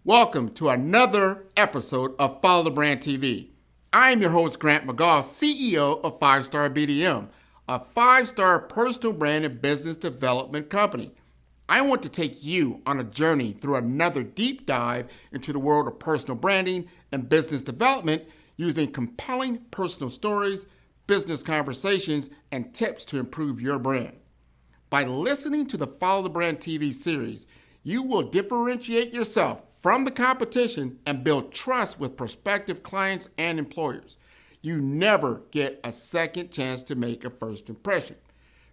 Welcome to another episode of Follow the Brand TV. I am your host, Grant McGaugh, CEO of 5-Star BDM, a 5-star personal brand and business development company. I want to take you on a journey through another deep dive into the world of personal branding and business development using compelling personal stories, business conversations, and tips to improve your brand. By listening to the Follow the Brand TV series, you will differentiate yourself from the competition and build trust with prospective clients and employers. You never get a second chance to make a first impression.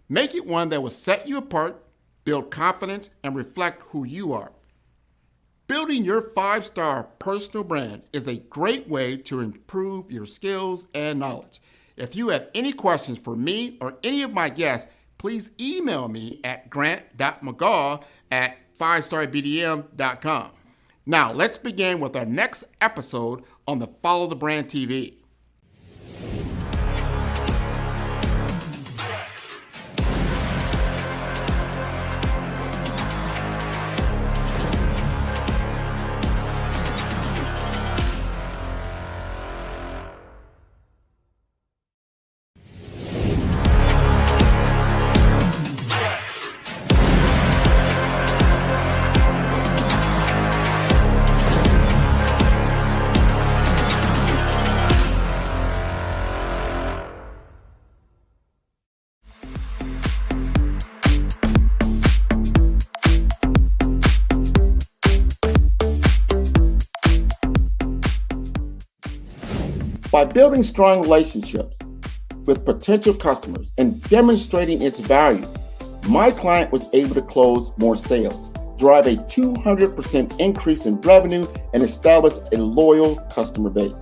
Make it one that will set you apart, build confidence, and reflect who you are. Building your 5-star personal brand is a great way to improve your skills and knowledge. If you have any questions for me or any of my guests, please email me at grant.mcgaugh@5starbdm.com. Now, let's begin with our next episode on the Follow the Brand TV. By building strong relationships with potential customers and demonstrating its value, my client was able to close more sales, drive a 200% increase in revenue, and establish a loyal customer base.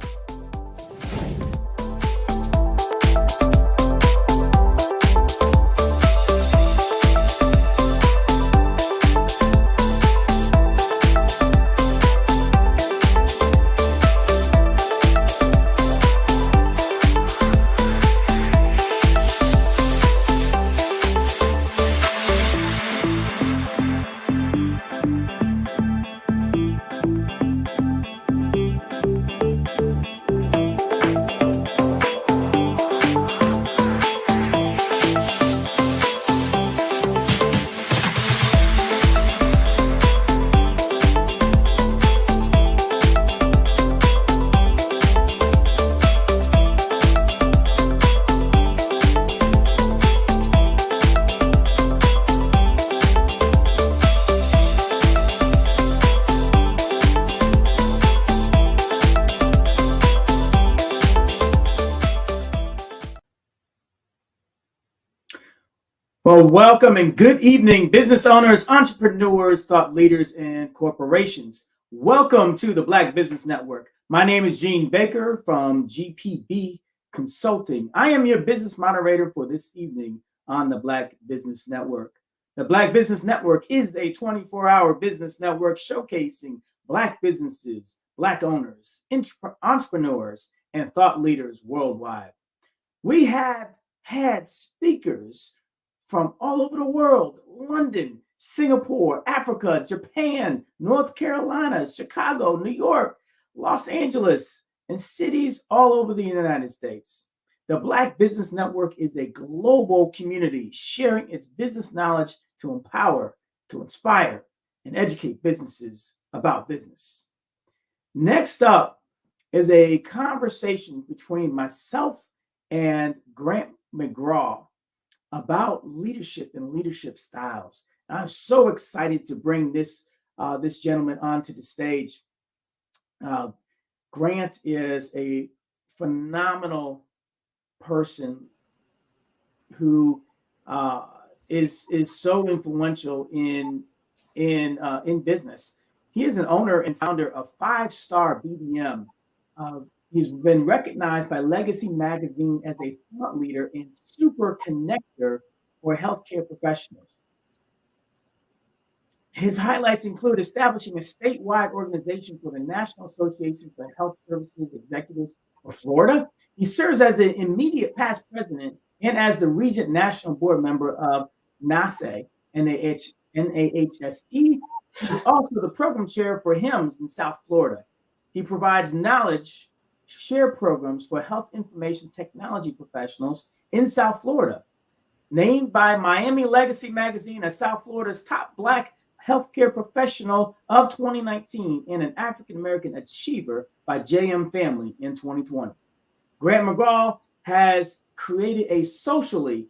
Well, welcome and good evening, business owners, entrepreneurs, thought leaders, and corporations. Welcome to the Black Business Network. My name is Gene Baker from GPB Consulting. I am your business moderator for this evening on the Black Business Network. The Black Business Network is a 24-hour business network showcasing Black businesses, Black owners, entrepreneurs, and thought leaders worldwide. We have had speakers from all over the world: London, Singapore, Africa, Japan, North Carolina, Chicago, New York, Los Angeles, and cities all over the United States. The Black Business Network is a global community sharing its business knowledge to empower, to inspire, and educate businesses about business. Next up is a conversation between myself and Grant McGaugh about leadership and leadership styles. And I'm so excited to bring this gentleman onto the stage. Grant is a phenomenal person who is so influential in business. He is an owner and founder of 5-Star BDM. He's been recognized by Legacy Magazine as a thought leader and super connector for healthcare professionals. His highlights include establishing a statewide organization for the National Association for Health Services Executives for Florida. He serves as an immediate past president and as the Regent National Board member of NASE, NAHSE He's also the program chair for HIMSS in South Florida. He provides knowledge share programs for health information technology professionals in South Florida. Named by Miami Legacy Magazine as South Florida's top Black healthcare professional of 2019 and an African American achiever by JM Family in 2020. Grant McGaugh has created a socially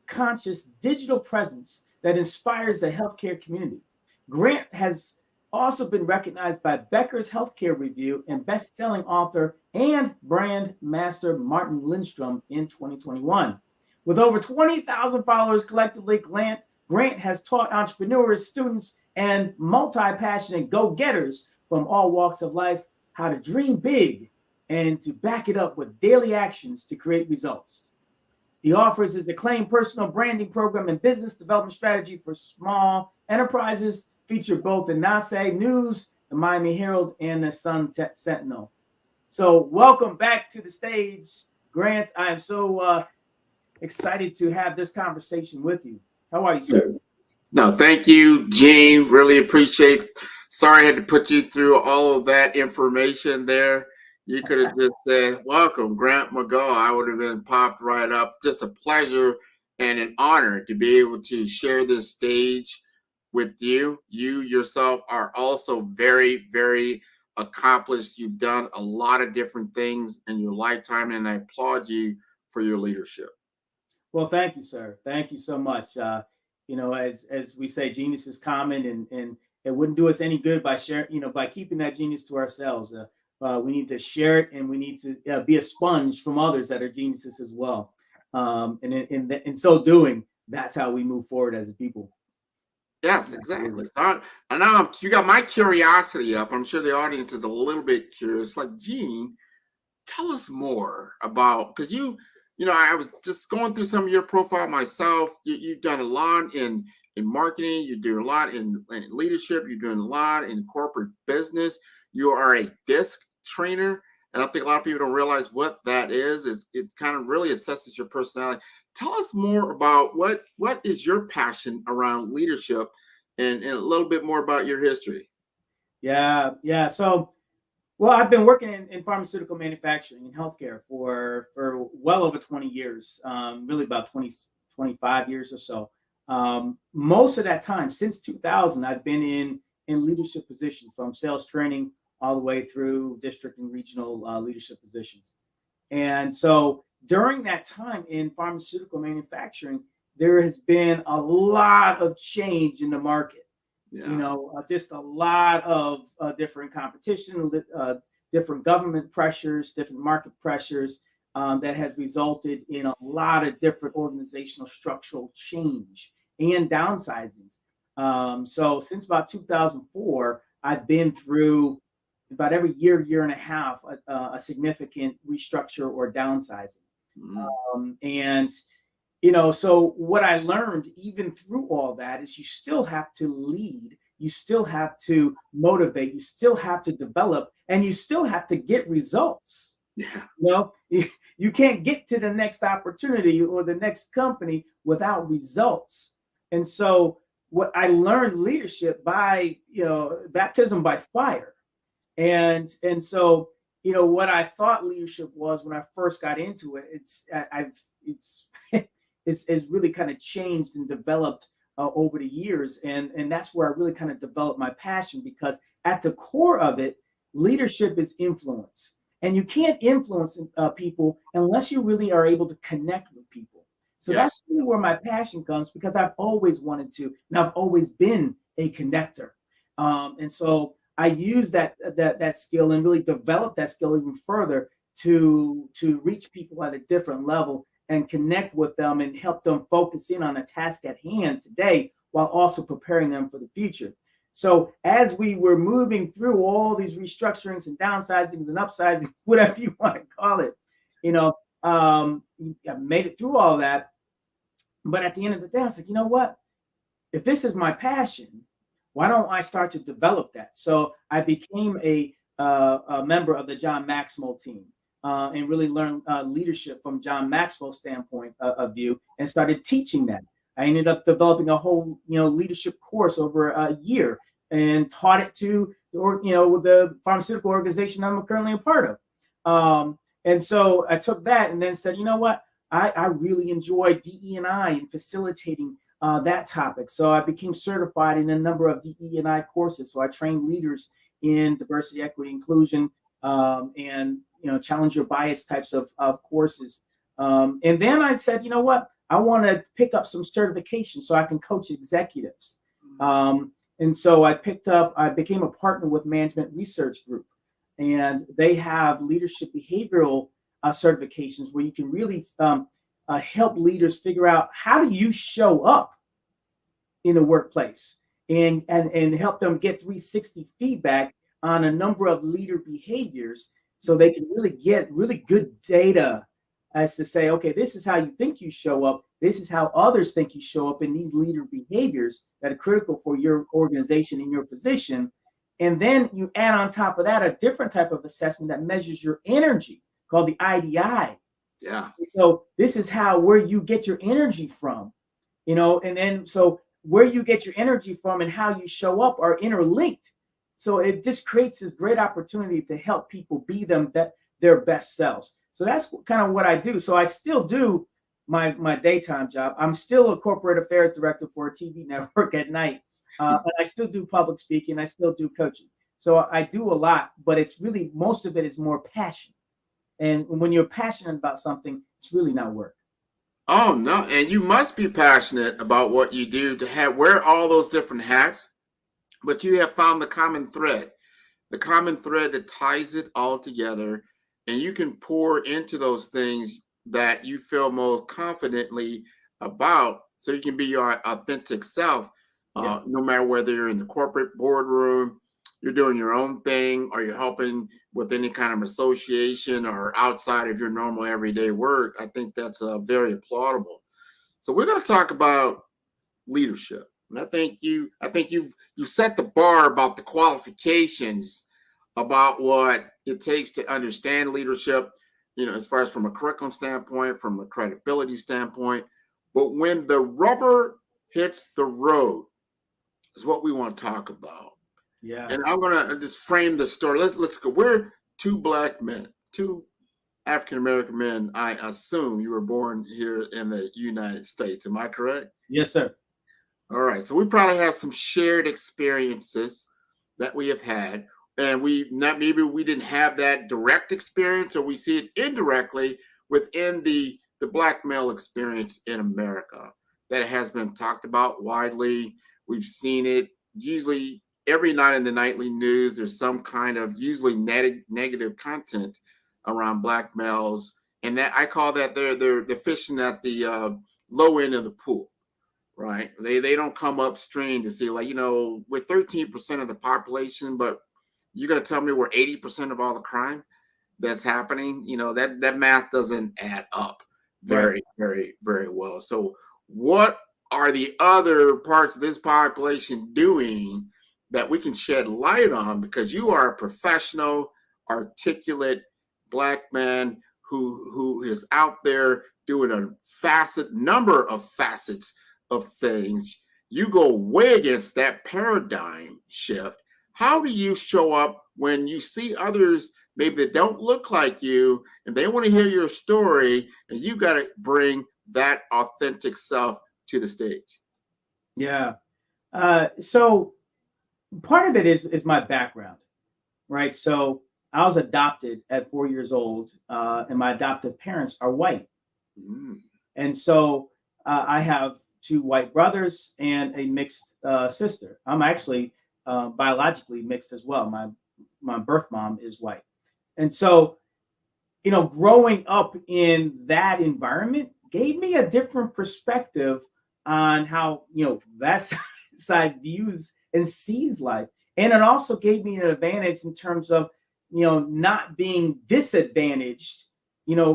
conscious digital presence that inspires the healthcare community. Grant has also been recognized by Becker's Healthcare Review and best-selling author and brand master Martin Lindstrom in 2021. With over 20,000 followers collectively, Grant has taught entrepreneurs, students, and multi-passionate go-getters from all walks of life how to dream big and to back it up with daily actions to create results. He offers his acclaimed personal branding program and business development strategy for small enterprises, featured both in NASE News, the Miami Herald, and the Sun Sentinel. So welcome back to the stage, Grant. I am so excited to have this conversation with you. How are you, sir? No, thank you, Gene. Really appreciate. Sorry I had to put you through all of that information there. You could have just said, welcome, Grant McGaugh. I would have been popped right up. Just a pleasure and an honor to be able to share this stage with you. You yourself are also very, very accomplished. You've done a lot of different things in your lifetime, and I applaud you for your leadership. Well, thank you, sir. Thank you so much. As we say, genius is common, and it wouldn't do us any good by sharing, by keeping that genius to ourselves. We need to share it, and we need to be a sponge from others that are geniuses as well. And in so doing, that's how we move forward as a people. Yes, exactly. So now you got my curiosity up. I'm sure the audience is a little bit curious. Like, Gene, tell us more about, because I was just going through some of your profile myself. You've done a lot in marketing. You do a lot in leadership. You're doing a lot in corporate business. You are a DISC trainer, and I think a lot of people don't realize what that is. It kind of really assesses your personality. Tell us more about what is your passion around leadership, and a little bit more about your history. Yeah. So, well, I've been working in pharmaceutical manufacturing and healthcare for well over 20 years, really about 25 years or so. Most of that time, since 2000, I've been in leadership positions, from sales training all the way through district and regional leadership positions. And so during that time in pharmaceutical manufacturing, there has been a lot of change in the market. Yeah. Just a lot of different competition, different government pressures, different market pressures that has resulted in a lot of different organizational structural change and downsizings. So since about 2004, I've been through about every year and a half, a significant restructure or downsizing. So what I learned even through all that is you still have to lead, you still have to motivate, you still have to develop, and you still have to get results. Yeah. You can't get to the next opportunity or the next company without results. And so what I learned leadership by, baptism by fire. And so, what I thought leadership was when I first got into it, it's really kind of changed and developed over the years. And that's where I really kind of developed my passion, because at the core of it, leadership is influence. And you can't influence people unless you really are able to connect with people. So that's really where my passion comes, because I've always wanted to, and I've always been a connector. And so I use that skill and really develop that skill even further to reach people at a different level and connect with them and help them focus in on a task at hand today, while also preparing them for the future. So as we were moving through all these restructurings and downsizings and upsizings, whatever you want to call it, I made it through all that. But at the end of the day, I was like, you know what? If this is my passion, why don't I start to develop that? So I became a member of the John Maxwell team and really learned leadership from John Maxwell's standpoint of view, and started teaching that. I ended up developing a whole leadership course over a year and taught it to the pharmaceutical organization I'm currently a part of. And so I took that and then said, you know what, I really enjoy DE&I and facilitating that topic. So I became certified in a number of DE&I courses. So I trained leaders in diversity, equity, inclusion, and challenge your bias types of courses. And then I said, you know what, I want to pick up some certifications so I can coach executives. And so I became a partner with Management Research Group, and they have leadership behavioral certifications where you can really help leaders figure out how do you show up in the workplace and help them get 360 feedback on a number of leader behaviors so they can really get really good data as to say, okay, this is how you think you show up. This is how others think you show up in these leader behaviors that are critical for your organization and your position. And then you add on top of that a different type of assessment that measures your energy called the IDI. Yeah. So this is where you get your energy from, and then so where you get your energy from and how you show up are interlinked. So it just creates this great opportunity to help people be their best selves. So that's kind of what I do. So I still do my daytime job. I'm still a corporate affairs director for a TV network at night. And I still do public speaking. I still do coaching. So I do a lot, but it's really, most of it is more passion. And when you're passionate about something, it's really not work. Oh, no. And you must be passionate about what you do to wear all those different hats, but you have found the common thread that ties it all together. And you can pour into those things that you feel most confidently about so you can be your authentic self, no matter whether you're in the corporate boardroom, you're doing your own thing, or you're helping with any kind of association or outside of your normal everyday work. I think that's very applaudable. So we're going to talk about leadership. And I think you've set the bar about the qualifications about what it takes to understand leadership, as far as from a curriculum standpoint, from a credibility standpoint. But when the rubber hits the road is what we want to talk about. Yeah. And I'm going to just frame the story. Let's go. We're two black men, two African-American men. I assume you were born here in the United States. Am I correct? Yes, sir. All right. So we probably have some shared experiences that we have had. And maybe we didn't have that direct experience, or we see it indirectly within the black male experience in America that has been talked about widely. We've seen it usually every night in the nightly news. There's some kind of usually negative content around black males, and that I call that they're fishing at the low end of the pool. Right? They don't come upstream to see, like, we're 13% of the population, but you're going to tell me we're 80% of all the crime that's happening? That math doesn't add up very, very, very well. So what are the other parts of this population doing that we can shed light on? Because you are a professional, articulate black man who is out there doing a number of facets of things. You go way against that paradigm shift. How do you show up when you see others maybe that don't look like you and they want to hear your story, and you got to bring that authentic self to the stage? Yeah. So part of it is my background, right? So I was adopted at 4 years old, and my adoptive parents are white. And so I have two white brothers and a mixed sister. I'm actually biologically mixed as well. My birth mom is white. And so, growing up in that environment gave me a different perspective on how, that side views and sees life. And it also gave me an advantage in terms of, not being disadvantaged,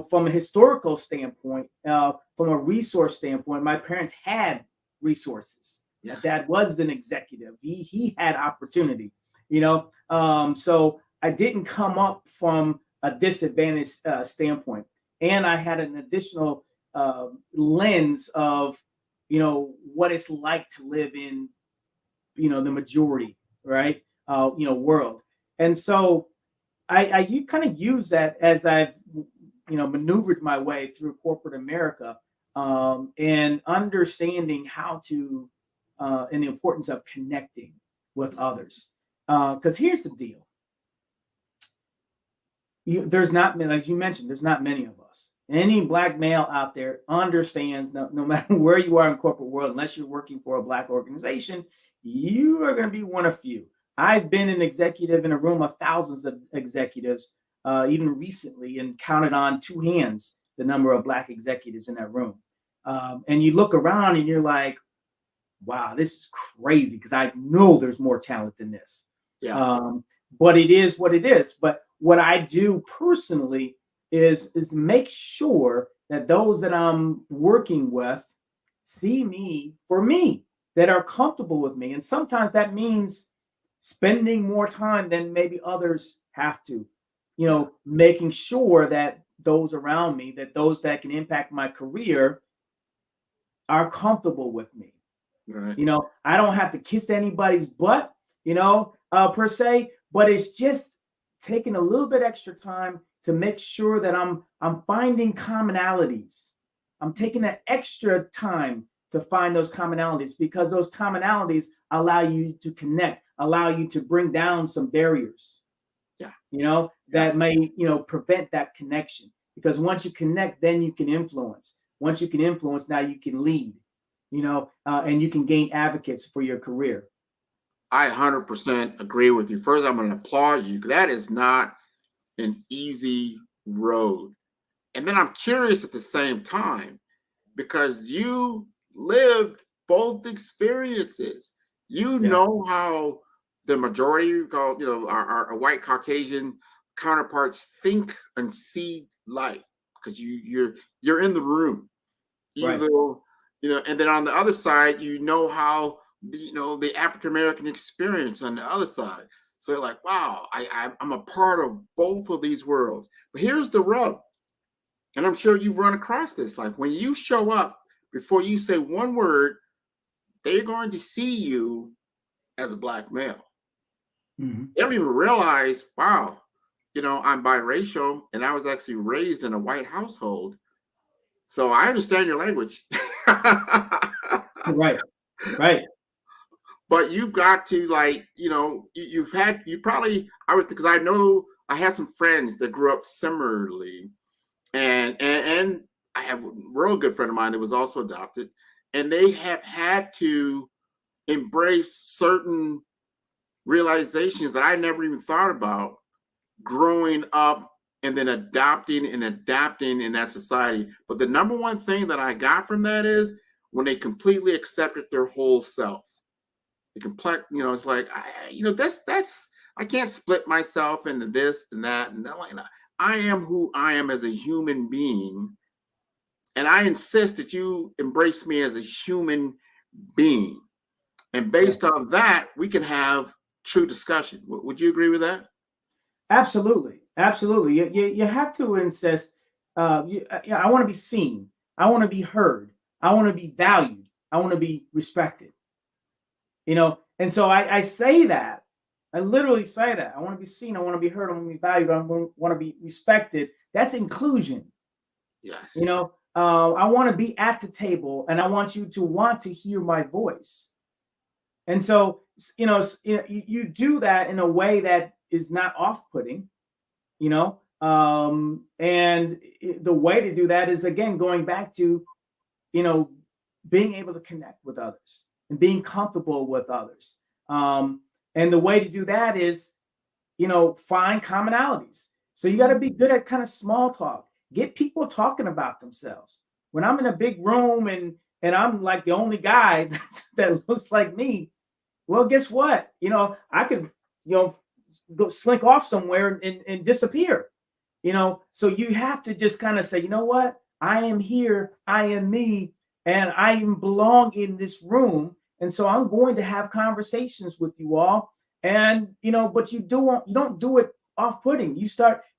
from a historical standpoint, from a resource standpoint. My parents had resources. My dad was an executive. He had opportunity, so I didn't come up from a disadvantaged standpoint. And I had an additional lens of, what it's like to live in, the majority, right? World. And so you kind of use that as I've maneuvered my way through corporate America, and understanding how to and the importance of connecting with others. Because here's the deal: there's not many, like you mentioned, there's not many of us. Any black male out there understands, no matter where you are in corporate world, unless you're working for a black organization, you are going to be one of few. I've been an executive in a room of thousands of executives, even recently, and counted on two hands the number of black executives in that room. And you look around and you're like, wow, this is crazy, because I know there's more talent than this. Yeah. But it is what it is. But what I do personally is make sure that those that I'm working with see me for me, that are comfortable with me. And sometimes that means spending more time than maybe others have to, making sure that those around me, that those that can impact my career, are comfortable with me. Right. I don't have to kiss anybody's butt, per se, but it's just taking a little bit extra time to make sure that I'm finding commonalities. I'm taking that extra time to find those commonalities, because those commonalities allow you to connect, allow you to bring down some barriers. Yeah. That may, prevent that connection. Because once you connect, then you can influence. Once you can influence, now you can lead, and you can gain advocates for your career. I 100% agree with you. First, I'm going to applaud you. That is not an easy road. And then I'm curious at the same time, because you lived both experiences. You know how the majority, our white Caucasian counterparts think and see life, because you're in the room, even Right. though, and then on the other side, how the African American experience on the other side. So you're like, wow, I'm a part of both of these worlds. But here's the rub, and I'm sure you've run across this. Like, when you show up, before you say one word, they're going to see you as a black male. Mm-hmm. They don't even realize, wow, I'm biracial, and I was actually raised in a white household. So I understand your language. Right. Right. But you've got to, because I know I had some friends that grew up similarly, and I have a real good friend of mine that was also adopted, and they have had to embrace certain realizations that I never even thought about growing up, and then adopting and adapting in that society. But the number one thing that I got from that is when they completely accepted their whole self. The complex, it's like, that's I can't split myself into this and that and that. Like, I am who I am as a human being, and I insist that you embrace me as a human being. And based on that, we can have true discussion. Would you agree with that? Absolutely. Absolutely. You have to insist. I want to be seen. I want to be heard. I want to be valued. I want to be respected. And so I say that. I literally say that. I want to be seen. I want to be heard. I want to be valued. I want to be respected. That's inclusion. Yes. I want to be at the table, and I want you to want to hear my voice. And so, you do that in a way that is not off-putting, and the way to do that is, again, going back to, being able to connect with others and being comfortable with others. And the way to do that is, find commonalities. So you got to be good at kind of small talk. Get people talking about themselves. When I'm in a big room and I'm like the only guy that looks like me, well, guess what? I could, go slink off somewhere and disappear. So you have to just kind of say, you know what? I am here. I am me, and I belong in this room. And so I'm going to have conversations with you all. And but you don't do it off-putting.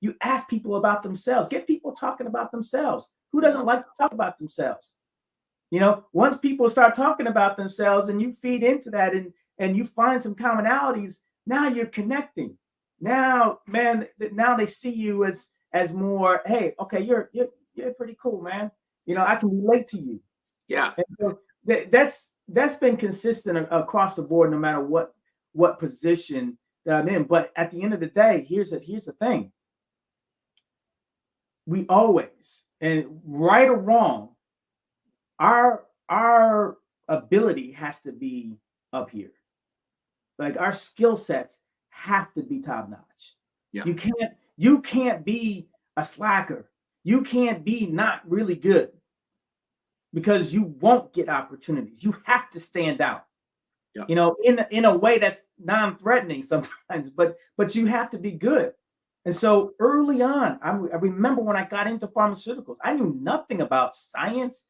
You ask people about themselves. Get people talking about themselves. Who doesn't like to talk about themselves? Once people start talking about themselves and you feed into that, and you find some commonalities, now you're connecting. Now, man, now they see you as more, hey, okay, you're pretty cool, man. I can relate to you. Yeah. And so that's been consistent across the board, no matter what position that I'm in. But at the end of the day, here's the thing. We always, and right or wrong, our ability has to be up here. Like our skill sets have to be top notch. Yeah. You can't be a slacker. You can't be not really good, because you won't get opportunities. You have to stand out. Yeah. In a way that's non-threatening sometimes, but you have to be good. And so early on, I remember when I got into pharmaceuticals, I knew nothing about science,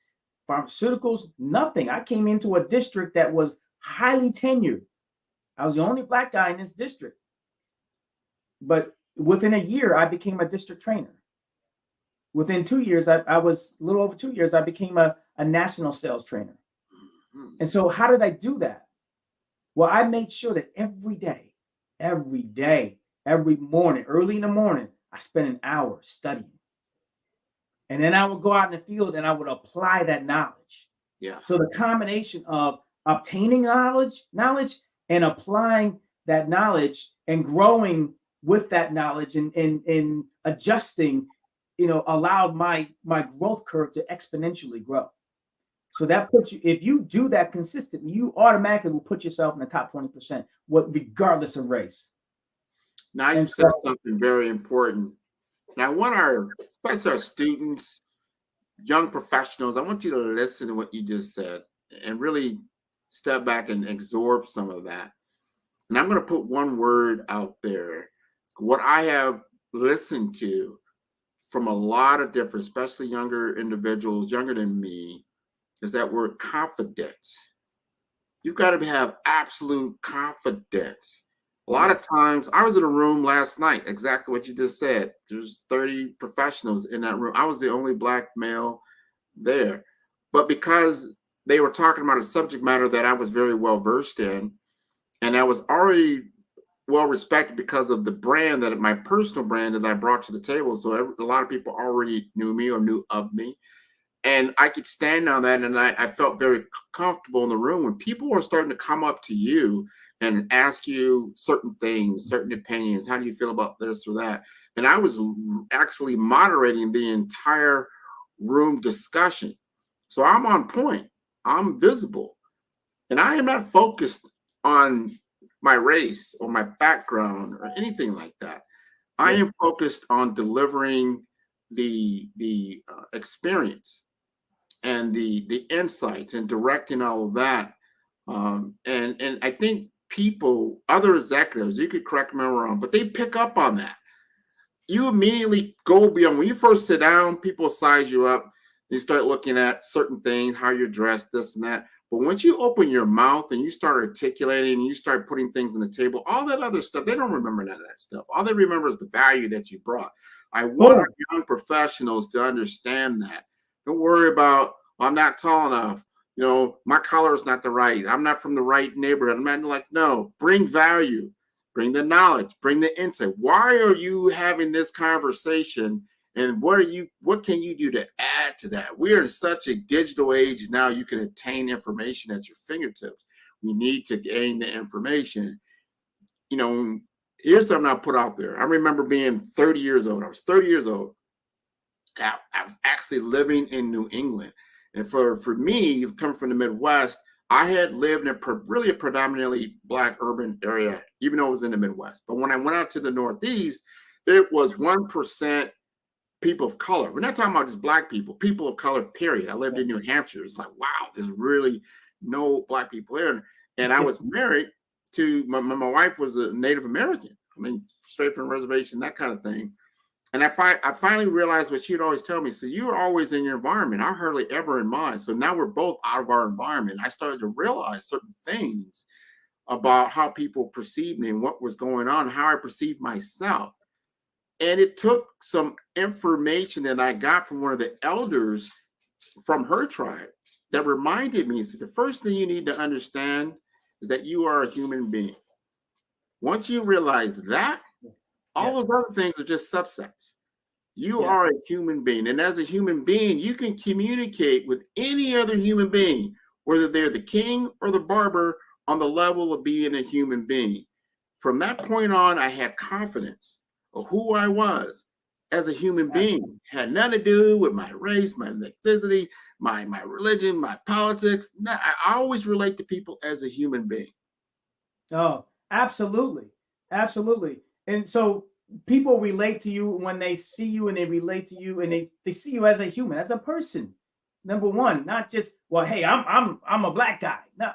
pharmaceuticals, nothing. I came into a district that was highly tenured. I was the only Black guy in this district. But within a year, I became a district trainer. Within 2 years, I was a little over 2 years, I became a national sales trainer. Mm-hmm. And so how did I do that? Well, I made sure that every day, every morning, early in the morning, I spent an hour studying. And then I would go out in the field and I would apply that knowledge. Yeah. So the combination of obtaining knowledge and applying that knowledge and growing with that knowledge and adjusting, allowed my growth curve to exponentially grow. So that puts you, if you do that consistently, you automatically will put yourself in the top 20%, regardless of race. Now you said something very important. And I want especially our students, young professionals, I want you to listen to what you just said and really step back and absorb some of that. And I'm going to put one word out there. What I have listened to from a lot of different, especially younger individuals, younger than me, is that word confidence. You've got to have absolute confidence. A lot of times, I was in a room last night, exactly what you just said. There's 30 professionals in that room. I was the only Black male there. But because they were talking about a subject matter that I was very well versed in, and I was already well respected because of the brand, that my personal brand that I brought to the table. So a lot of people already knew me or knew of me. And I could stand on that, and I felt very comfortable in the room. When people are starting to come up to you and ask you certain things, certain opinions, how do you feel about this or that? And I was actually moderating the entire room discussion. So I'm on point, I'm visible, and I am not focused on my race or my background or anything like that. I am focused on delivering the experience and the insights and directing all of that. And I think people, other executives, you could correct me if I'm wrong, but they pick up on that. You immediately go beyond. When you first sit down, people size you up. You start looking at certain things, how you're dressed, this and that. But once you open your mouth and you start articulating and you start putting things on the table, all that other stuff, they don't remember none of that stuff. All they remember is the value that you brought. I want our young professionals to understand that. Don't worry about, I'm not tall enough. My color is not the right. I'm not from the right neighborhood. I'm not like, no, bring value, bring the knowledge, bring the insight. Why are you having this conversation? And what can you do to add to that? We are in such a digital age now, you can attain information at your fingertips. We need to gain the information. Here's something I put out there. I remember being 30 years old. I was 30 years old. I was actually living in New England. And for me, coming from the Midwest, I had lived in really a predominantly Black urban area, even though it was in the Midwest. But when I went out to the Northeast, it was 1% people of color. We're not talking about just Black people of color, period. I lived in New Hampshire. It's like, wow, there's really no Black people there. And I was married to, my wife was a Native American. I mean, straight from the reservation, that kind of thing. And I finally realized what she'd always tell me. So you were always in your environment. I'm hardly ever in mine. So now we're both out of our environment. I started to realize certain things about how people perceived me and what was going on, how I perceived myself. And it took some information that I got from one of the elders from her tribe that reminded me, so the first thing you need to understand is that you are a human being. Once you realize that, all Yeah. those other things are just subsets. You Yeah. are a human being. And as a human being, you can communicate with any other human being, whether they're the king or the barber, on the level of being a human being. From that point on, I had confidence of who I was as a human being. Had nothing to do with my race, my ethnicity, my religion, my politics. I always relate to people as a human being. Oh, absolutely. Absolutely. And so people relate to you when they see you and they relate to you and they see you as a human, as a person. Number one, not just, well, hey, I'm a black guy. No,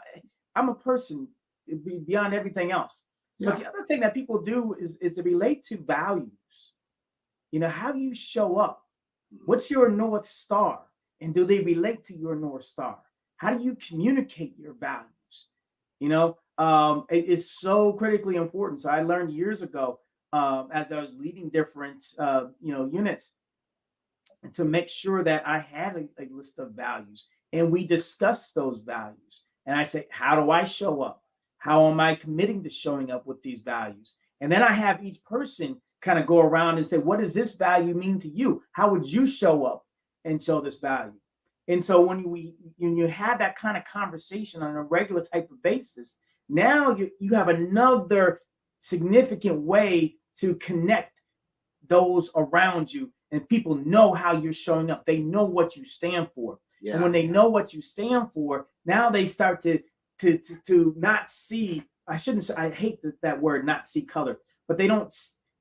I'm a person beyond everything else. But Yeah. the other thing that people do is to relate to values. How do you show up? What's your North Star? And do they relate to your North Star? How do you communicate your values? It is so critically important. So I learned years ago, as I was leading different, units, to make sure that I had a list of values, and we discussed those values. And I say, how do I show up? How am I committing to showing up with these values? And then I have each person kind of go around and say, what does this value mean to you? How would you show up and show this value? And so when you have that kind of conversation on a regular type of basis, now you have another significant way to connect those around you, and people know how you're showing up. They know what you stand for. Yeah. And when they know what you stand for, now they start to not see, I shouldn't say, I hate that word, not see color, but they don't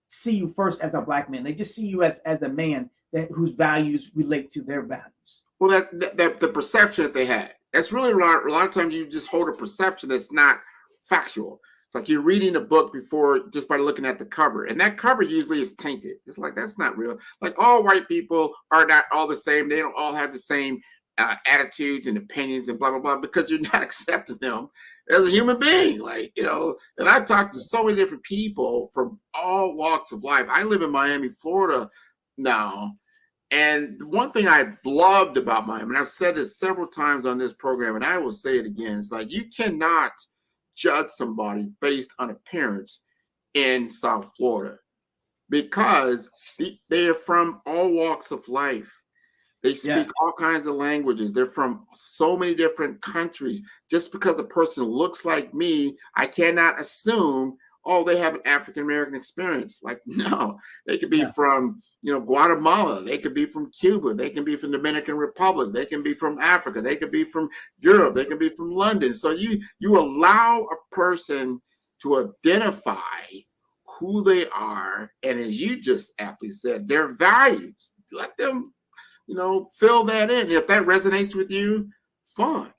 see you first as a black man. They just see you as a man whose values relate to their values. Well, that the perception that they had. That's really a lot of times you just hold a perception that's not factual. It's like you're reading a book before just by looking at the cover, and that cover usually is tainted. It's like that's not real. Like all white people are not all the same. They don't all have the same attitudes and opinions and blah blah blah, because you're not accepting them as a human being. And I've talked to so many different people from all walks of life. I live in Miami, Florida now. And one thing I've loved about Miami, and I've said this several times on this program, and I will say it again, it's like you cannot judge somebody based on appearance in South Florida, because they are from all walks of life. They speak all kinds of languages. They're from so many different countries. Just because a person looks like me, I cannot assume, oh, they have an African American experience. Like, no, they could be from, Guatemala. They could be from Cuba. They can be from the Dominican Republic. They can be from Africa. They could be from Europe. They can be from London. So you allow a person to identify who they are, and as you just aptly said, their values. Let them fill that in. If that resonates with you, fine.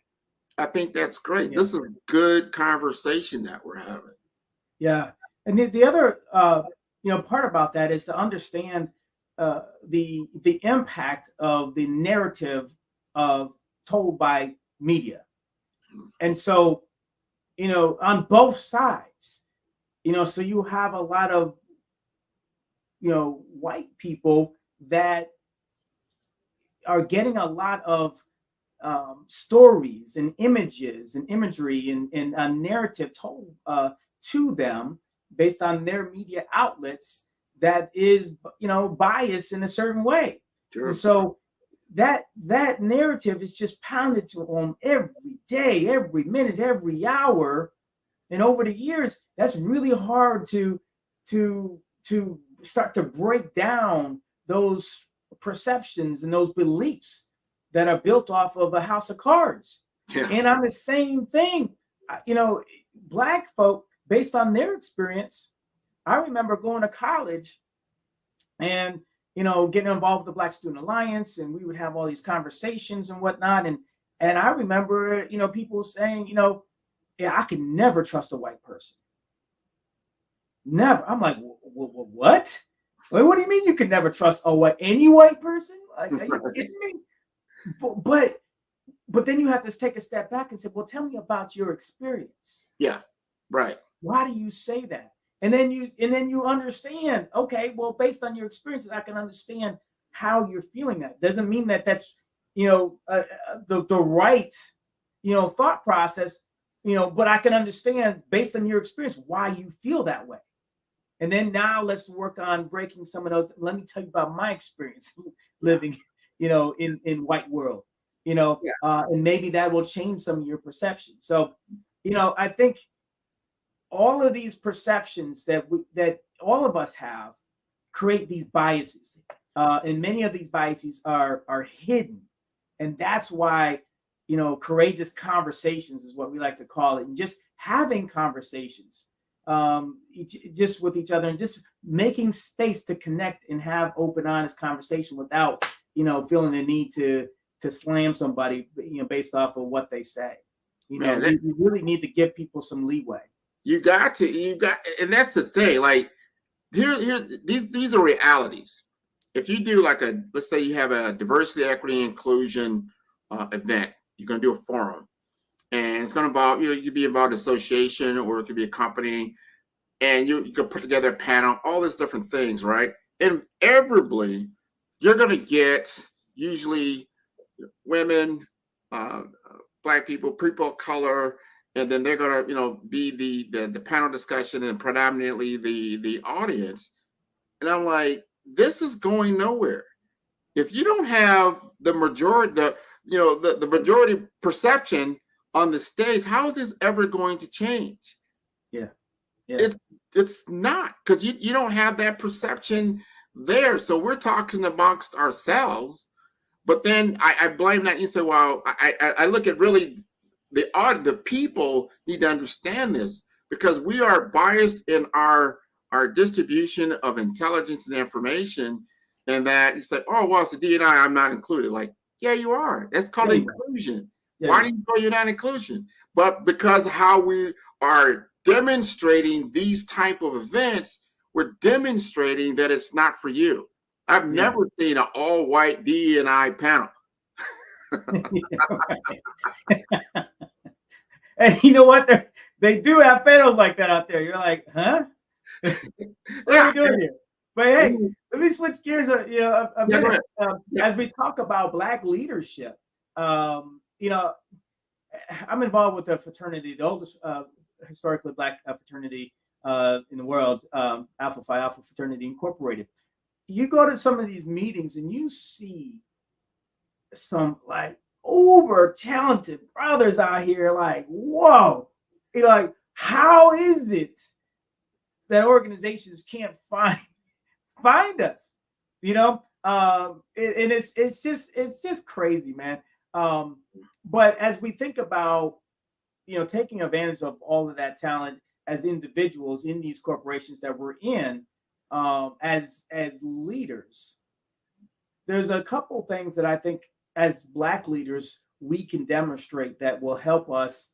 I think that's great. Yeah. This is a good conversation that we're having. Yeah. And the other, part about that is to understand the impact of the narrative of told by media. And so, on both sides, so you have a lot of, white people that are getting a lot of stories and images and imagery and a narrative told to them based on their media outlets that is, biased in a certain way. Sure. And so that narrative is just pounded to them every day, every minute, every hour. And over the years, that's really hard to start to break down those perceptions and those beliefs that are built off of a house of cards. Yeah. And on the same thing, black folk, based on their experience, I remember going to college and, getting involved with the Black Student Alliance, and we would have all these conversations and whatnot. And I remember, people saying, yeah, I can never trust a white person. Never. I'm like, what? What do you mean you can never trust any white person? Like, are you kidding me? But then you have to take a step back and say, well, tell me about your experience. Yeah, right. Why do you say that? And then you understand, okay, well, based on your experiences, I can understand how you're feeling. That doesn't mean that that's, the right, thought process. but I can understand based on your experience why you feel that way. And then now let's work on breaking some of those. Let me tell you about my experience Yeah. living, in white world, and maybe that will change some of your perception. So, I think all of these perceptions that all of us have create these biases, and many of these biases are hidden, and that's why courageous conversations is what we like to call it, and just having conversations, just with each other, and just making space to connect and have open, honest conversation without feeling the need to slam somebody based off of what they say. Man, We really need to give people some leeway. you got, and that's the thing. Like these are realities. If you do like let's say you have a diversity, equity, inclusion event, you're going to do a forum, and it's going to involve, you could be involved in an association or it could be a company, and you could put together a panel, all these different things, right? Invariably, you're going to get usually women, Black people of color, and then they're going to be the panel discussion and predominantly the audience. And I'm like, this is going nowhere. If you don't have the majority, the majority perception on the stage, how is this ever going to change? Yeah. It's not, because you don't have that perception there. So we're talking amongst ourselves, but then I blame that. You say, well, I look at really the people need to understand this, because we are biased in our distribution of intelligence and information, and that you say, oh, well, it's the D&I, I'm not included. Like, yeah, you are. That's called inclusion. Why do you know you're not inclusion? But because how we are demonstrating these type of events, we're demonstrating that it's not for you. I've never seen an all-white D&I panel. And you know what? They do have panels like that out there. You're like, huh? What are we doing here? But hey, let me switch gears a minute. As we talk about Black leadership, I'm involved with a fraternity, the oldest historically Black fraternity in the world, Alpha Phi Alpha Fraternity Incorporated. You go to some of these meetings and you see some like uber talented brothers out here, like, whoa, like, how is it that organizations can't find us? And it's just crazy, man. But as we think about taking advantage of all of that talent as individuals in these corporations that we're in, as leaders, there's a couple things that I think as Black leaders we can demonstrate that will help us,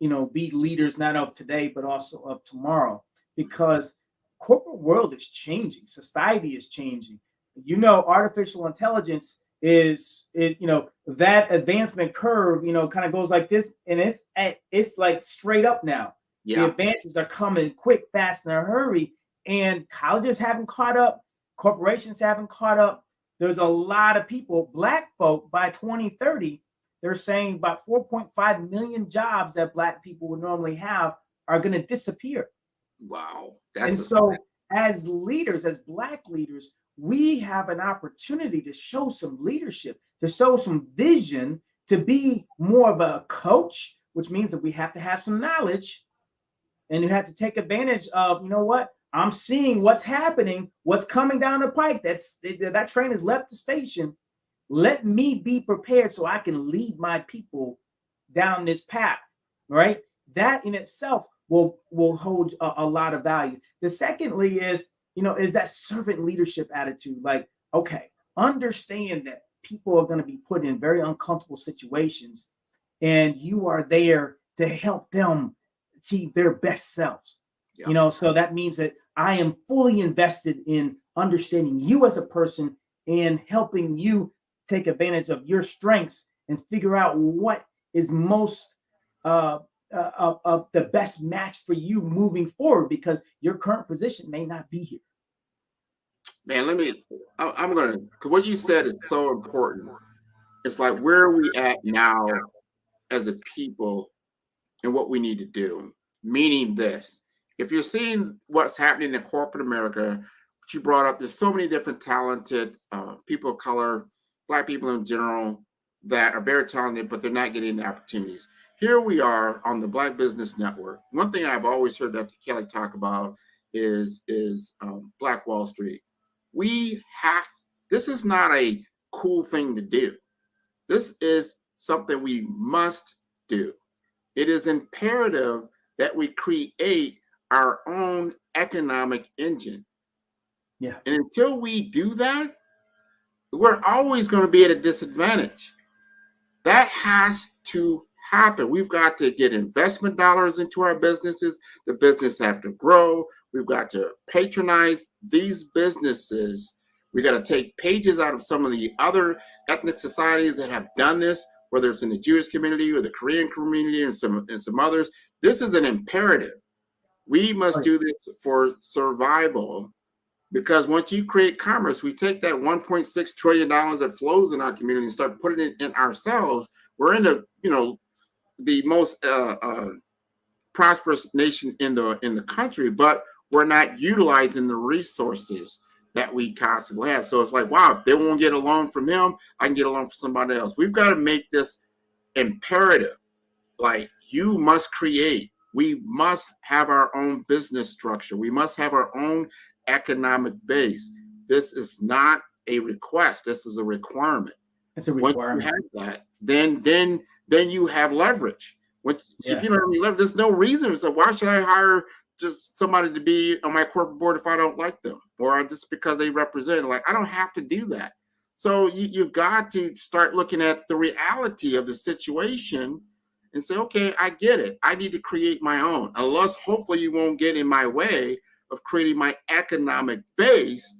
be leaders not of today but also of tomorrow. Because corporate world is changing, society is changing. Artificial intelligence that advancement curve, kind of goes like this, and it's like straight up now. The advances are coming quick, fast, in a hurry, and colleges haven't caught up, corporations haven't caught up. There's a lot of people, Black folk, by 2030, they're saying about 4.5 million jobs that Black people would normally have are going to disappear. Wow. As leaders, as Black leaders, we have an opportunity to show some leadership, to show some vision, to be more of a coach, which means that we have to have some knowledge, and you have to take advantage of, what? I'm seeing what's happening, what's coming down the pike. That train has left the station. Let me be prepared so I can lead my people down this path, right? That in itself will hold a lot of value. The secondly is that servant leadership attitude. Like, okay, understand that people are going to be put in very uncomfortable situations, and you are there to help them achieve their best selves. So that means that I am fully invested in understanding you as a person and helping you take advantage of your strengths and figure out what is most of the best match for you moving forward, because your current position may not be here. Man, I'm going to, because what you said is so important. It's like, where are we at now as a people and what we need to do. Meaning this, if you're seeing what's happening in corporate America, which you brought up, there's so many different talented people of color, Black people in general, that are very talented, but they're not getting the opportunities. Here we are on the Black Business Network. One thing I've always heard Dr. Kelly talk about is Black Wall Street. We have, this is not a cool thing to do. This is something we must do. It is imperative that we create our own economic engine. Yeah. And until we do that, we're always going to be at a disadvantage. That has to happen. We've got to get investment dollars into our businesses. The business have to grow. We've got to patronize these businesses. We got to take pages out of some of the other ethnic societies that have done this, whether it's in the Jewish community or the Korean community and some others. This is an imperative. We must do this for survival, because once you create commerce, we take that $1.6 trillion that flows in our community and start putting it in ourselves. We're in the most prosperous nation in the country, but we're not utilizing the resources that we constantly have. So it's like, wow, if they won't get a loan from him, I can get a loan from somebody else. We've got to make this imperative. Like, you must create. We must have our own business structure. We must have our own economic base. This is not a request. This is a requirement. It's a requirement. Once you have that, then you have leverage. If you don't have any leverage, there's no reason. So why should I hire just somebody to be on my corporate board if I don't like them, or just because they represent? Like, I don't have to do that. So you've got to start looking at the reality of the situation and say, okay, I get it. I need to create my own. Unless, hopefully, you won't get in my way of creating my economic base,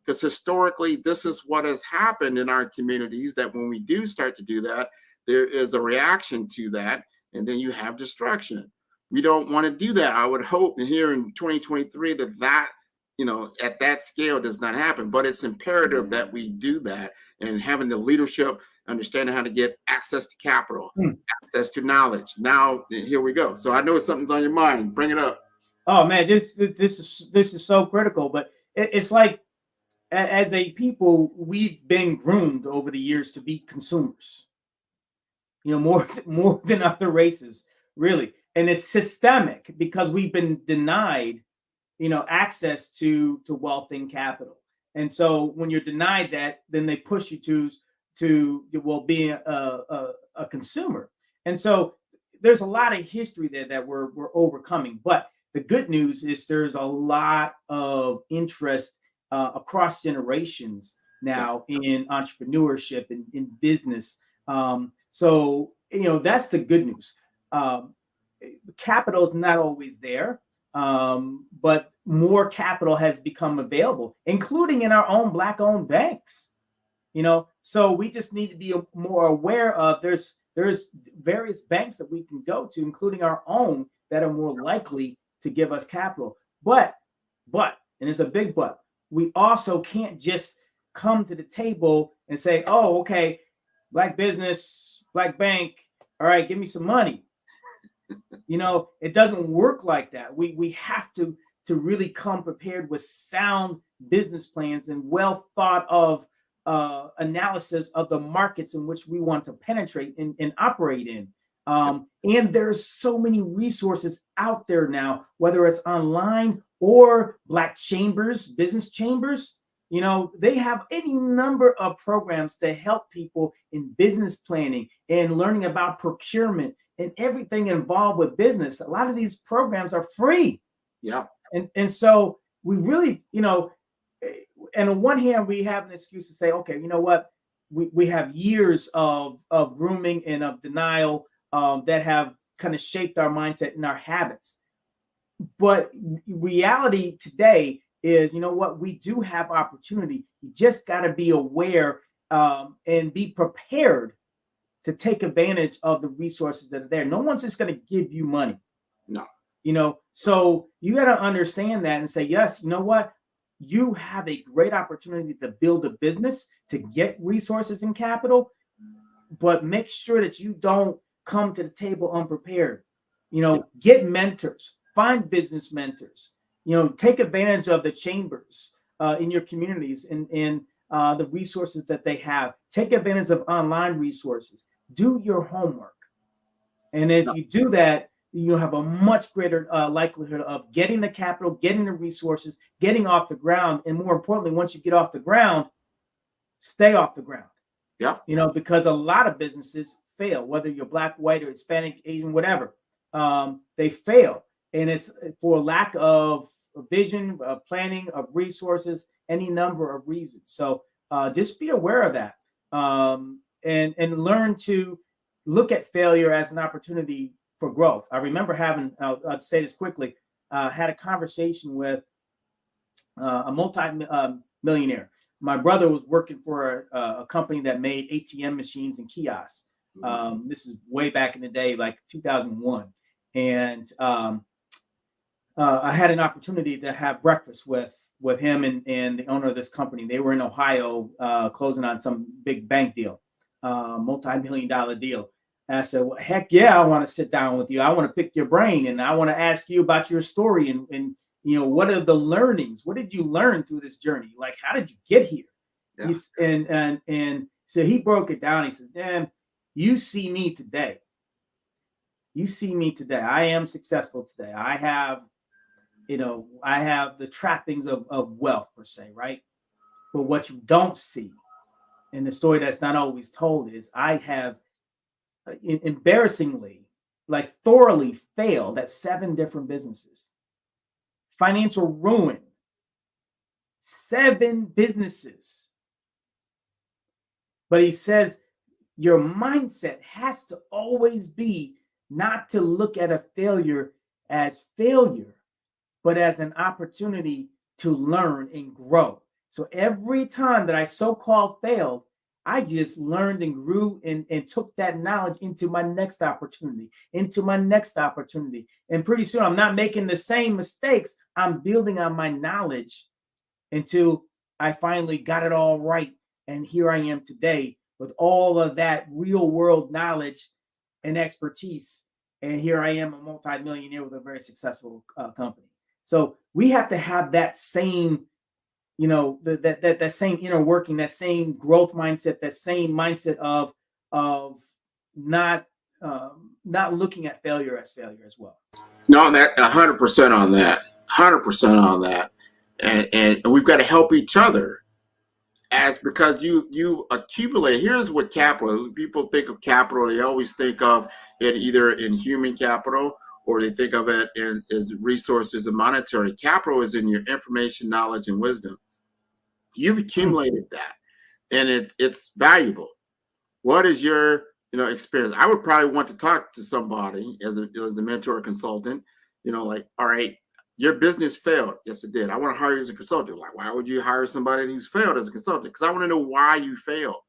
because historically, this is what has happened in our communities, that when we do start to do that, there is a reaction to that, and then you have destruction. We don't want to do that. I would hope here in 2023 that at that scale does not happen, but it's imperative that we do that, and having the leadership, understanding how to get access to capital, access to knowledge. Now, here we go. So I know something's on your mind. Bring it up. Oh man, this is so critical. But it's like, as a people, we've been groomed over the years to be consumers. More than other races, really, and it's systemic because we've been denied, access to wealth and capital. And so when you're denied that, then they push you to being a consumer. And so there's a lot of history there that we're overcoming. But the good news is there's a lot of interest across generations now in entrepreneurship and in business. So that's the good news. Capital is not always there, but more capital has become available, including in our own Black-owned banks. So we just need to be more aware of there's various banks that we can go to, including our own, that are more likely to give us capital. But, and it's a big but, we also can't just come to the table and say, oh, okay, Black business, Black bank, all right, give me some money. It doesn't work like that. We have to really come prepared with sound business plans and well thought of analysis of the markets in which we want to penetrate and operate in. And there's so many resources out there now, whether it's online or Black chambers, business chambers. They have any number of programs to help people in business planning and learning about procurement and everything involved with business. A lot of these programs are free. Yeah. And so we really, and on one hand, we have an excuse to say, okay, you know what? We have years of grooming and of denial that have kind of shaped our mindset and our habits. But reality today is, we do have opportunity. You just got to be aware and be prepared to take advantage of the resources that are there. No one's just going to give you money. No. So you got to understand that and say, yes, you know what? You have a great opportunity to build a business, to get resources and capital, but make sure that you don't come to the table unprepared. Get mentors, find business mentors, take advantage of the chambers in your communities and the resources that they have. Take advantage of online resources. Do your homework. And if you do that, you'll have a much greater likelihood of getting the capital, getting the resources, getting off the ground. And more importantly, once you get off the ground, stay off the ground. Yeah. Because a lot of businesses fail, whether you're Black, white, or Hispanic, Asian, whatever. They fail. And it's for lack of vision, of planning, of resources, any number of reasons. So just be aware of that and learn to look at failure as an opportunity for growth. I remember I'll say this quickly, had a conversation with a multi-millionaire. My brother was working for a company that made ATM machines and kiosks. This is way back in the day, like 2001. And I had an opportunity to have breakfast with him and the owner of this company. They were in Ohio closing on some big bank deal, multi-million-dollar deal. And I said, well, heck yeah, I want to sit down with you. I want to pick your brain and I want to ask you about your story and what are the learnings? What did you learn through this journey? Like, how did you get here? Yeah. And so he broke it down. He says, "Man, you see me today. You see me today. I am successful today. I have the trappings of wealth per se, right? But what you don't see, and the story that's not always told is I have embarrassingly, like thoroughly failed at 7 different businesses. Financial ruin, 7 businesses. But he says your mindset has to always be not to look at a failure as failure, but as an opportunity to learn and grow. So every time that I so-called failed, I just learned and grew and took that knowledge into my next opportunity, And pretty soon I'm not making the same mistakes. I'm building on my knowledge until I finally got it all right. And here I am today with all of that real world knowledge and expertise. And here I am, a multi-millionaire with a very successful company. So we have to have that same that same inner working, that same growth mindset, that same mindset of not looking at failure as failure as well. No, that 100% on that, 100% on that, and we've got to help each other, because you accumulate. Here's what capital. People think of capital. They always think of it either in human capital or they think of it as resources and monetary. Capital is in your information, knowledge, and wisdom. You've accumulated that, and it's valuable. What is your experience? I would probably want to talk to somebody as a mentor or consultant. Like, all right, your business failed. Yes, it did. I want to hire you as a consultant. Like, why would you hire somebody who's failed as a consultant? Because I want to know why you failed.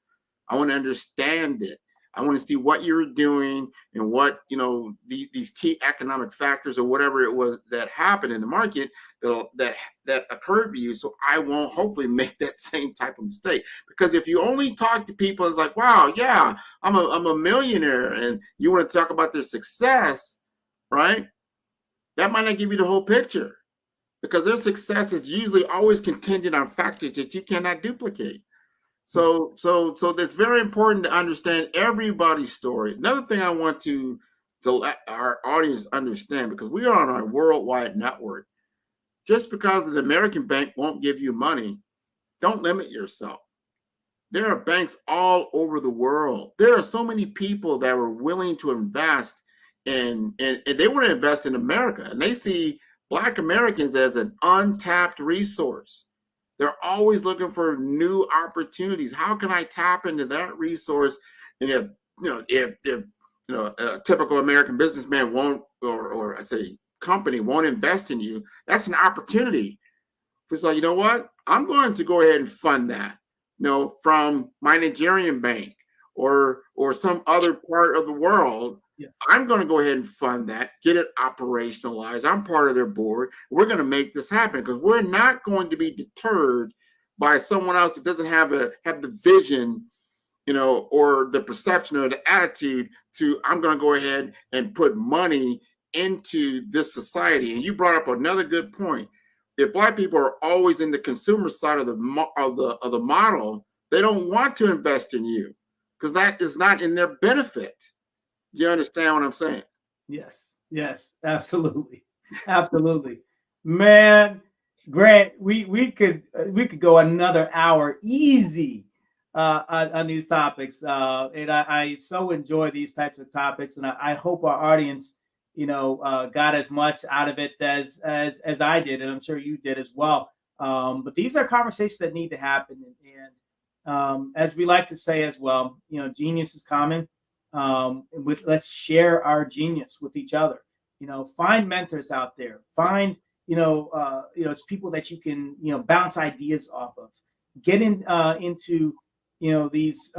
I want to understand it. I want to see what you were doing and what these key economic factors or whatever it was that happened in the market that occurred to you, so I won't hopefully make that same type of mistake. Because if you only talk to people, it's like, wow, yeah, I'm a millionaire, and you want to talk about their success, right? That might not give you the whole picture, because their success is usually always contingent on factors that you cannot duplicate. So that's very important to understand everybody's story. Another thing I want to let our audience understand, because we are on a worldwide network. Just because an American bank won't give you money, don't limit yourself. There are banks all over the world. There are so many people that were willing to invest and they want to invest in America, and they see Black Americans as an untapped resource. They're always looking for new opportunities. How can I tap into that resource? And if a typical American businessman won't, or I say company won't invest in you, that's an opportunity. It's like, you know what? I'm going to go ahead and fund that, from my Nigerian bank or some other part of the world. Yeah. I'm going to go ahead and fund that, get it operationalized. I'm part of their board. We're going to make this happen, because we're not going to be deterred by someone else that doesn't have the vision, or the perception or the attitude to, I'm going to go ahead and put money into this society. And you brought up another good point. If Black people are always in the consumer side of the model, they don't want to invest in you because that is not in their benefit. You understand what I'm saying? Yes, absolutely, absolutely, man. Grant, we could go another hour easy on these topics, and I so enjoy these types of topics, and I hope our audience, got as much out of it as I did, and I'm sure you did as well. But these are conversations that need to happen, and as we like to say as well, genius is common. Let's share our genius with each other. Find mentors out there. Find it's people that you can bounce ideas off of. Get into these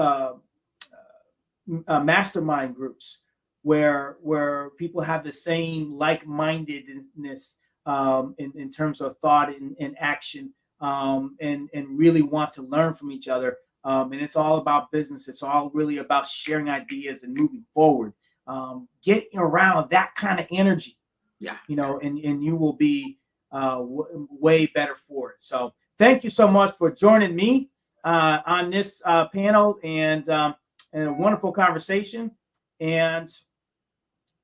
mastermind groups where people have the same like-mindedness in terms of thought and action, and really want to learn from each other. And it's all about business. It's all really about sharing ideas and moving forward. Get around that kind of energy, and you will be way better for it. So thank you so much for joining me on this panel and a wonderful conversation. And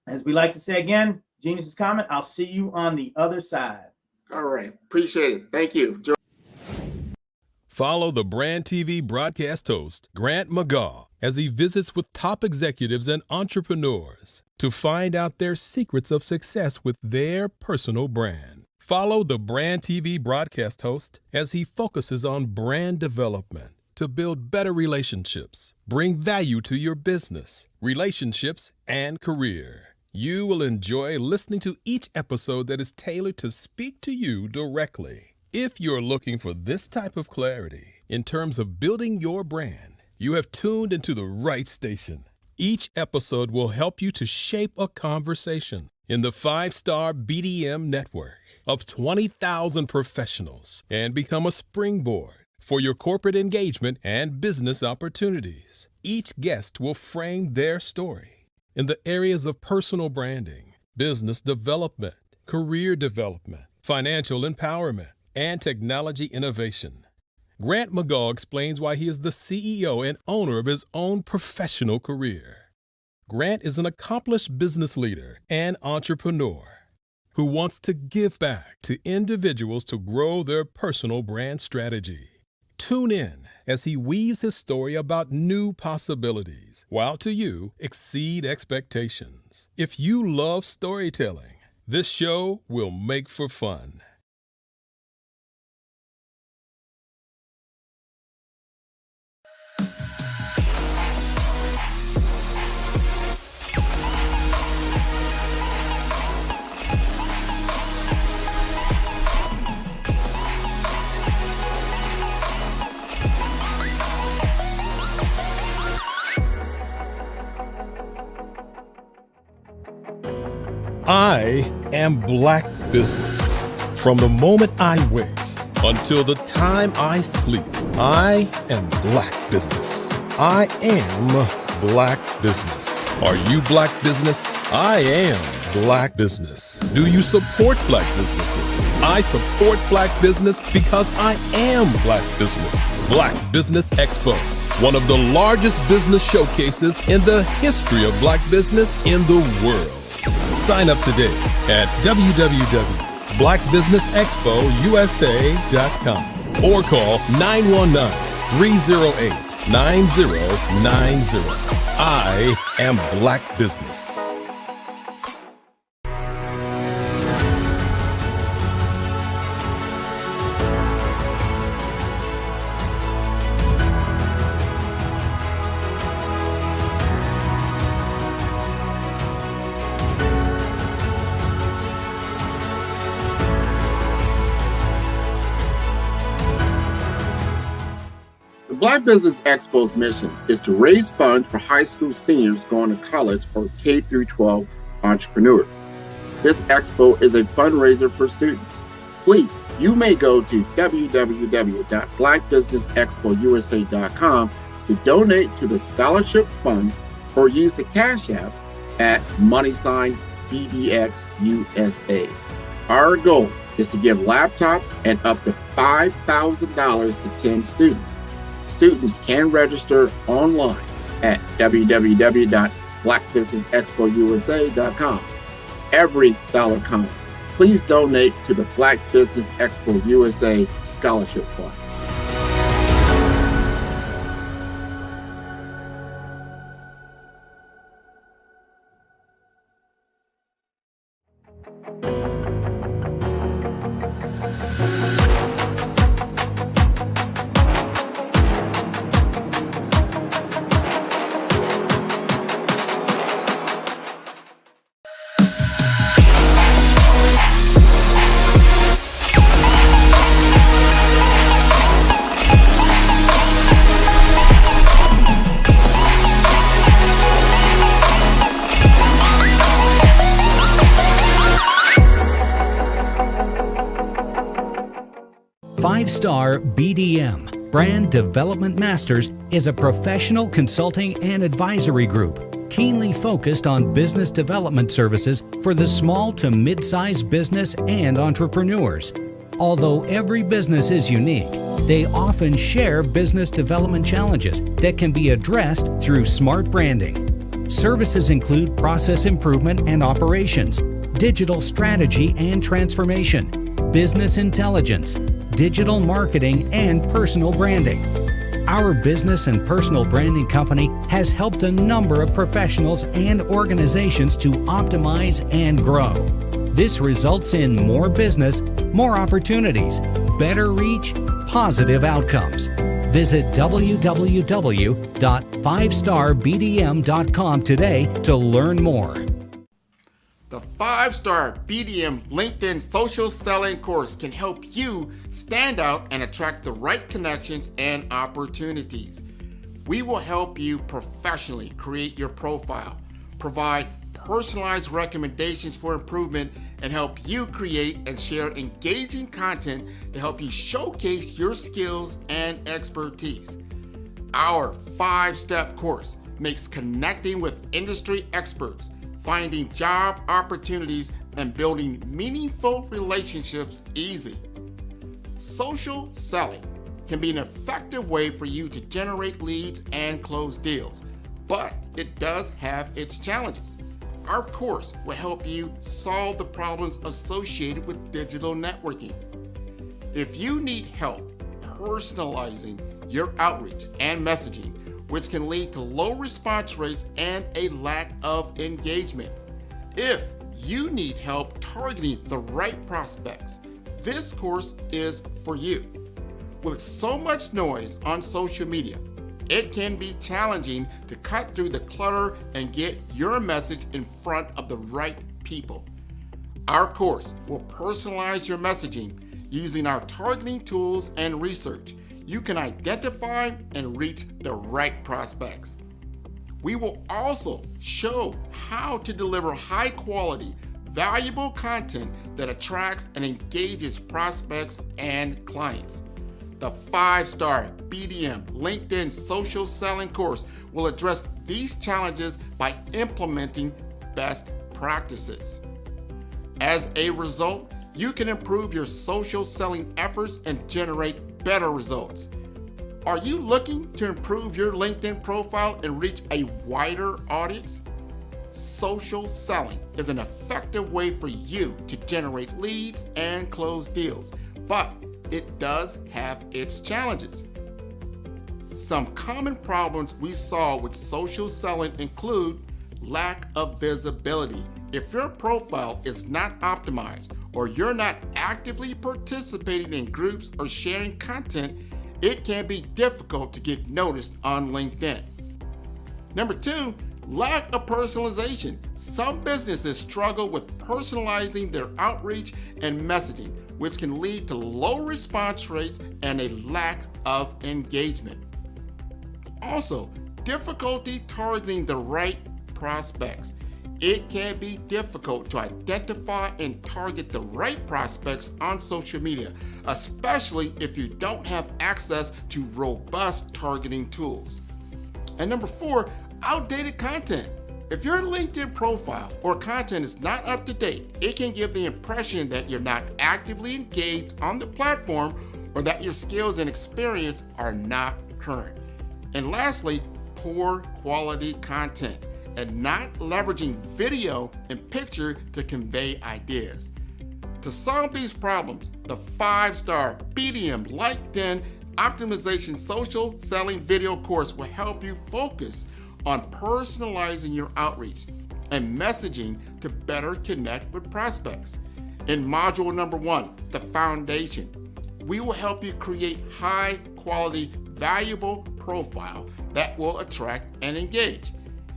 as we like to say again, genius is common. I'll see you on the other side. All right. Appreciate it. Thank you. Follow the Brand TV broadcast host, Grant McGaugh, as he visits with top executives and entrepreneurs to find out their secrets of success with their personal brand. Follow the Brand TV broadcast host as he focuses on brand development to build better relationships, bring value to your business, relationships, and career. You will enjoy listening to each episode that is tailored to speak to you directly. If you're looking for this type of clarity in terms of building your brand, you have tuned into the right station. Each episode will help you to shape a conversation in the 5-star BDM network of 20,000 professionals and become a springboard for your corporate engagement and business opportunities. Each guest will frame their story in the areas of personal branding, business development, career development, financial empowerment, and technology innovation. Grant McGaugh explains why he is the CEO and owner of his own professional career. Grant is an accomplished business leader and entrepreneur who wants to give back to individuals to grow their personal brand strategy. Tune in as he weaves his story about new possibilities, while to you exceed expectations. If you love storytelling, this show will make for fun. I am Black business. From the moment I wake until the time I sleep, I am Black business. I am Black business. Are you Black business? I am Black business. Do you support Black businesses? I support Black business because I am Black business. Black Business Expo, one of the largest business showcases in the history of Black business in the world. Sign up today at www.blackbusinessexpousa.com or call 919-308-9090. I am Black business. Black Business Expo's mission is to raise funds for high school seniors going to college or K through 12 entrepreneurs. This expo is a fundraiser for students. Please, you may go to www.blackbusinessexpousa.com to donate to the scholarship fund or use the Cash App at PBX USA. Our goal is to give laptops and up to $5,000 to 10 students. Students can register online at www.blackbusinessexpousa.com. Every dollar counts. Please donate to the Black Business Expo USA Scholarship Fund. Five-Star BDM, Brand Development Masters, is a professional consulting and advisory group keenly focused on business development services for the small to mid-sized business and entrepreneurs. Although every business is unique, they often share business development challenges that can be addressed through smart branding. Services include process improvement and operations, digital strategy and transformation, business intelligence, digital marketing, and personal branding. Our business and personal branding company has helped a number of professionals and organizations to optimize and grow. This results in more business, more opportunities, better reach, positive outcomes. Visit www.5starbdm.com today to learn more. The 5-Star BDM LinkedIn Social Selling course can help you stand out and attract the right connections and opportunities. We will help you professionally create your profile, provide personalized recommendations for improvement, and help you create and share engaging content to help you showcase your skills and expertise. Our 5-step course makes connecting with industry experts, finding job opportunities, and building meaningful relationships easy. Social selling can be an effective way for you to generate leads and close deals, but it does have its challenges. Our course will help you solve the problems associated with digital networking. If you need help personalizing your outreach and messaging, which can lead to low response rates and a lack of engagement. If you need help targeting the right prospects, this course is for you. With so much noise on social media, it can be challenging to cut through the clutter and get your message in front of the right people. Our course will personalize your messaging using our targeting tools and research. You can identify and reach the right prospects. We will also show how to deliver high quality, valuable content that attracts and engages prospects and clients. The 5-Star BDM LinkedIn Social Selling course will address these challenges by implementing best practices. As a result, you can improve your social selling efforts and generate better results. Are you looking to improve your LinkedIn profile and reach a wider audience? Social selling is an effective way for you to generate leads and close deals, but it does have its challenges. Some common problems we saw with social selling include lack of visibility. If your profile is not optimized or you're not actively participating in groups or sharing content, it can be difficult to get noticed on LinkedIn. Number 2, lack of personalization. Some businesses struggle with personalizing their outreach and messaging, which can lead to low response rates and a lack of engagement. Also, difficulty targeting the right prospects. It can be difficult to identify and target the right prospects on social media, especially if you don't have access to robust targeting tools. And number 4, outdated content. If your LinkedIn profile or content is not up to date, it can give the impression that you're not actively engaged on the platform or that your skills and experience are not current. And lastly, poor quality content and not leveraging video and picture to convey ideas. To solve these problems, the 5-star BDM LinkedIn Optimization Social Selling Video course will help you focus on personalizing your outreach and messaging to better connect with prospects. In module number 1, the foundation, we will help you create high quality, valuable profile that will attract and engage.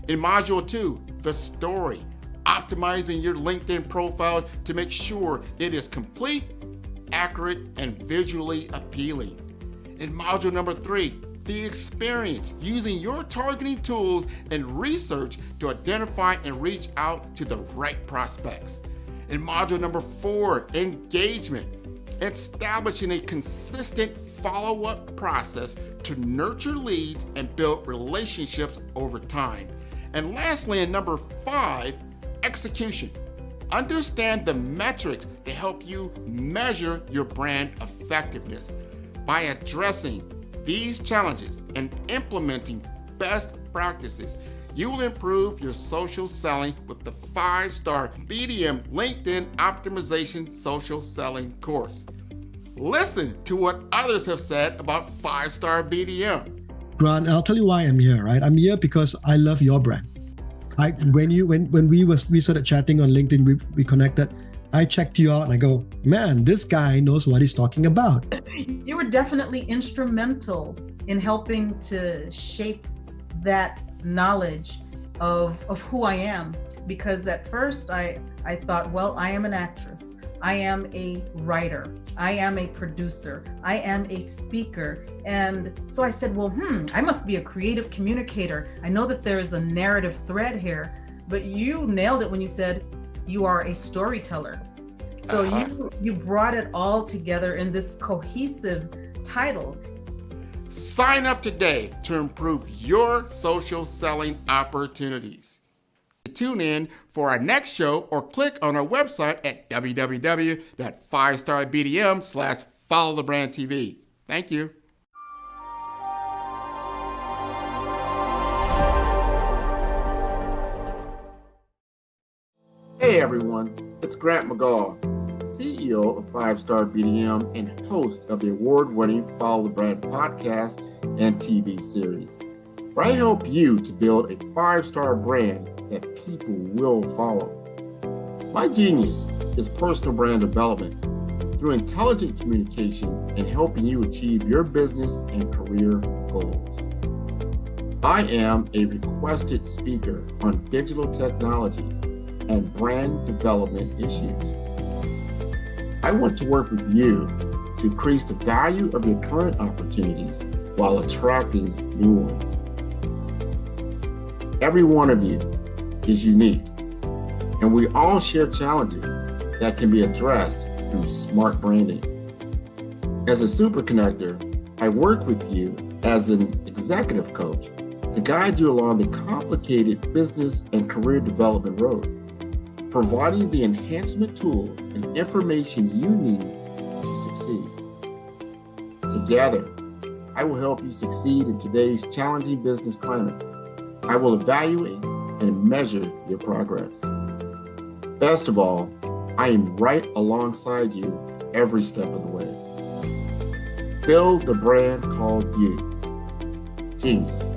In module 2, the story, optimizing your LinkedIn profile to make sure it is complete, accurate, and visually appealing. In module number 3, the experience, using your targeting tools and research to identify and reach out to the right prospects. In module number 4, engagement, establishing a consistent follow-up process to nurture leads and build relationships over time. And lastly, in number 5, execution. Understand the metrics to help you measure your brand effectiveness. By addressing these challenges and implementing best practices, you will improve your social selling with the 5-star BDM LinkedIn Optimization Social Selling course. Listen to what others have said about 5-star BDM. Grant, I'll tell you why I'm here, right? I'm here because I love your brand. When we started chatting on LinkedIn, we connected. I checked you out and I go, man, this guy knows what he's talking about. You were definitely instrumental in helping to shape that knowledge of who I am. Because at first I thought, well, I am an actress. I am a writer. I am a producer. I am a speaker. And so I said, well, I must be a creative communicator. I know that there is a narrative thread here, but you nailed it when you said you are a storyteller. So you brought it all together in this cohesive title. Sign up today to improve your social selling opportunities. Tune in for our next show or click on our website at www.5starbdm/followthebrandtv. Thank you. Hey everyone, it's Grant McGaugh, CEO of 5-Star BDM and host of the award-winning Follow the Brand podcast and TV series, where I help you to build a 5-star brand that people will follow. My genius is personal brand development through intelligent communication and helping you achieve your business and career goals. I am a requested speaker on digital technology and brand development issues. I want to work with you to increase the value of your current opportunities while attracting new ones. Every one of you is unique, and we all share challenges that can be addressed through smart branding. As a super connector, I work with you as an executive coach to guide you along the complicated business and career development road, providing the enhancement tools and information you need to succeed. Together, I will help you succeed in today's challenging business climate. I will evaluate and measure your progress. Best of all, I am right alongside you every step of the way. Build the brand called you. Genius.